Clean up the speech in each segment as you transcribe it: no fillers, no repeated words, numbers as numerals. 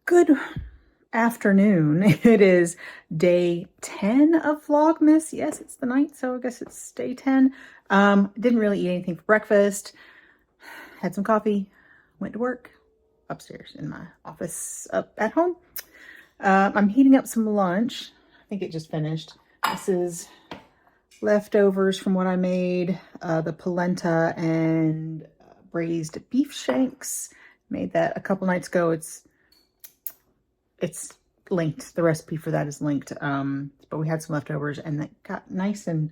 Good afternoon. It is day 10 of Vlogmas. Yes, it's the 9th, so I guess it's day 10. Didn't really eat anything for breakfast. Had some coffee, went to work upstairs in my office up at home. I'm heating up some lunch. I think it just finished. This is leftovers from what I made, the polenta and braised beef shanks. Made that a couple nights ago. It's linked. The recipe for that is linked. But we had some leftovers and that got nice, and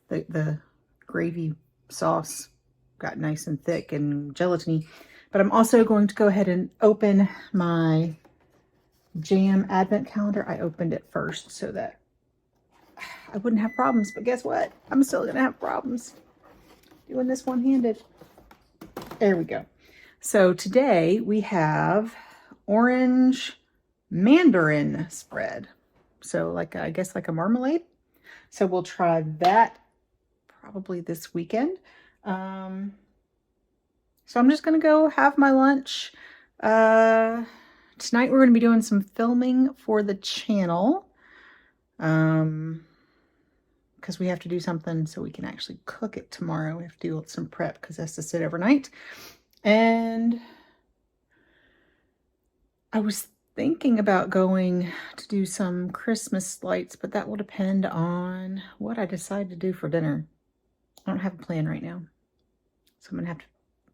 the gravy sauce got nice and thick and gelatiny. But I'm also going to go ahead and open my jam advent calendar. I opened it first so that I wouldn't have problems, but guess what? I'm still gonna have problems doing this one-handed. There we go. So today we have orange mandarin spread. So like, I guess like a marmalade. So we'll try that probably this weekend. So I'm just gonna go have my lunch. Tonight we're gonna be doing some filming for the channel. Because we have to do something so we can actually cook it tomorrow. We have to do some prep because it has to sit overnight. And I was thinking about going to do some Christmas lights, but that will depend on what I decide to do for dinner. I don't have a plan right now, so I'm gonna have to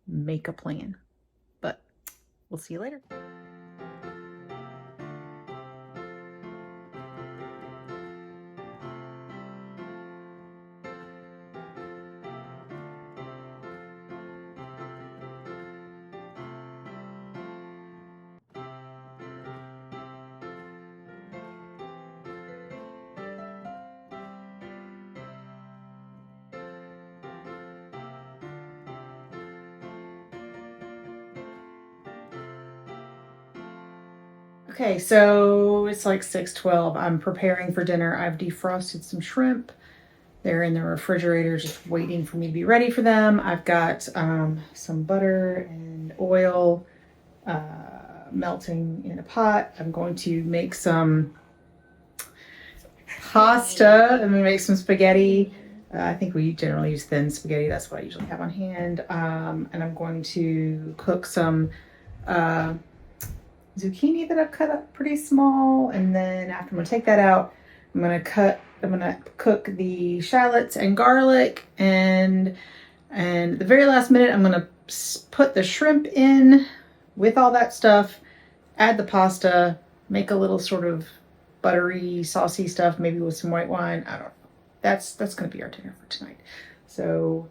make a plan, but we'll see you later. Okay, so it's like 6:12. I'm preparing for dinner. I've defrosted some shrimp. They're in the refrigerator just waiting for me to be ready for them. I've got some butter and oil melting in a pot. I'm going to make some pasta. I'm gonna make some spaghetti. I think we generally use thin spaghetti. That's what I usually have on hand. And I'm going to cook some zucchini that I've cut up pretty small. And then after I'm gonna take that out, I'm gonna cook the shallots and garlic. And the very last minute, I'm gonna put the shrimp in with all that stuff, add the pasta, make a little sort of buttery, saucy stuff, maybe with some white wine. I don't know. That's going to be our dinner for tonight. So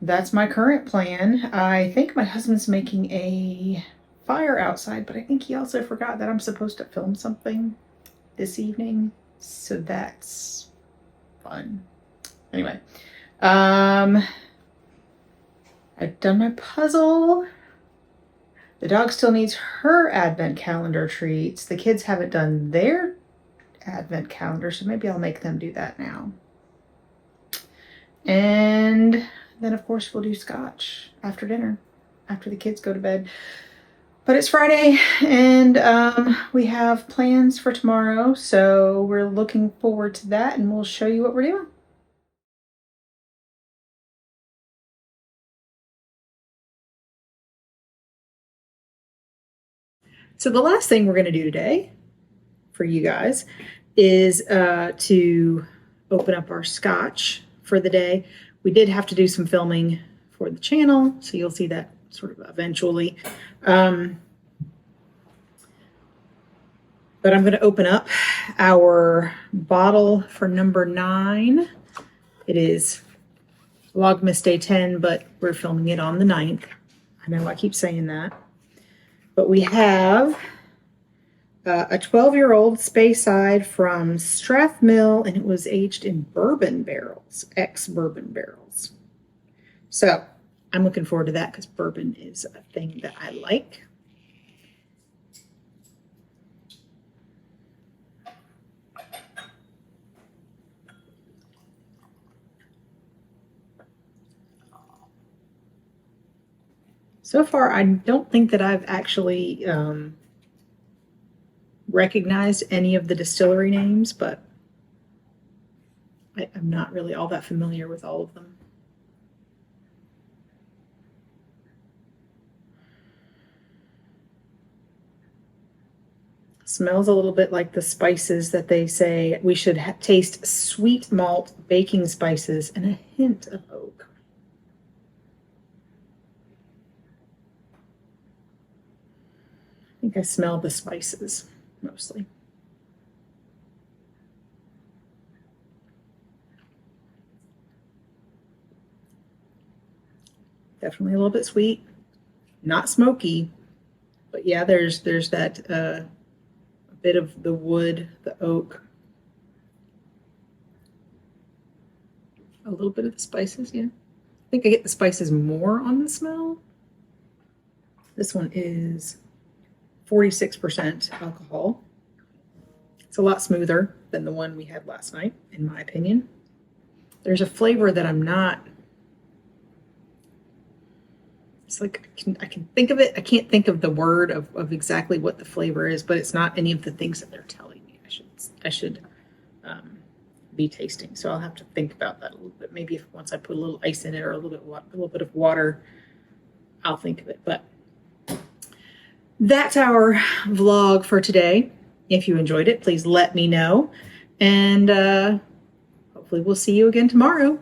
that's my current plan. I think my husband's making a fire outside, but I think he also forgot that I'm supposed to film something this evening. So that's fun. Anyway, I've done my puzzle. The dog still needs her advent calendar treats. The kids haven't done their advent calendar, so maybe I'll make them do that now. And then of course we'll do scotch after dinner, after the kids go to bed. But it's Friday and we have plans for tomorrow, so we're looking forward to that, and we'll show you what we're doing. So the last thing we're going to do today for you guys is to open up our scotch for the day. We did have to do some filming for the channel, so you'll see that sort of eventually. But I'm going to open up our bottle for number 9. It is Vlogmas Day 10, but we're filming it on the 9th. I know I keep saying that. But we have a 12-year-old Speyside from Strathmill, and it was aged in bourbon barrels, ex-bourbon barrels. So I'm looking forward to that because bourbon is a thing that I like. So far, I don't think that I've actually recognized any of the distillery names, but I'm not really all that familiar with all of them. Smells a little bit like the spices that they say we should taste: sweet malt, baking spices, and a hint of oak. I think I smell the spices mostly. Definitely a little bit sweet, not smoky, but yeah, there's that bit of the wood, the oak, a little bit of the spices. Yeah, I think I get the spices more on the smell. This one is 46% alcohol. It's a lot smoother than the one we had last night, in my opinion. There's a flavor that I'm not, it's like I can think of it. I can't think of the word of exactly what the flavor is, but it's not any of the things that they're telling me I should be tasting. So I'll have to think about that a little bit. Maybe once I put a little ice in it or a little bit of water, I'll think of it. But that's our vlog for today. If you enjoyed it, please let me know, and hopefully we'll see you again tomorrow.